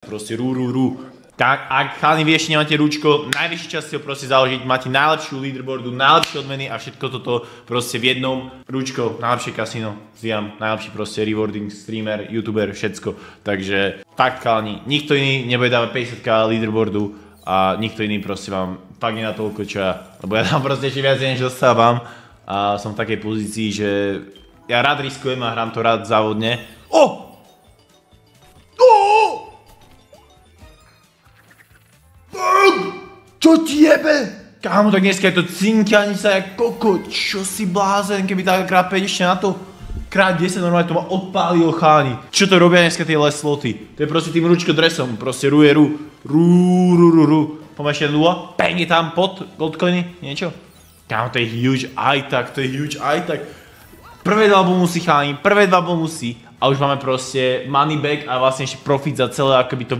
proste rú. Tak, ak chalani vy ešte nemáte rúčko, najvyšší čas si ho proste založiť, máte najlepšiu leaderboardu, najlepšie odmeny a všetko toto proste v jednom rúčko, najlepšie kasino, zvíjam, najlepší proste rewarding, streamer, youtuber, všetko. Takže fakt chalani, nikto iný nebude dávať 50k leaderboardu a nikto iný proste vám fakt nie na toľko čo ja, lebo ja tam proste ešte viac než dostávam a som v takej pozícii, že ja rád riskujem a hrám to rád závodne. Čo ti jebe? Kámo, tak dneska je to cinkianica jak kokot, čo si blázen, keby tak krát 5 ešte na to. Krát 10 normálne to ma odpálilo cháni. Čo to robia dneska tie les sloty? To je proste tým ručko dresom, proste rú. Poďme ešte lua, peng je tam pod goldcoiny, niečo. Kámo, to je huge aj tak. Prvé dva bonusy cháni, a už máme proste money back a vlastne ešte profit za celé akoby to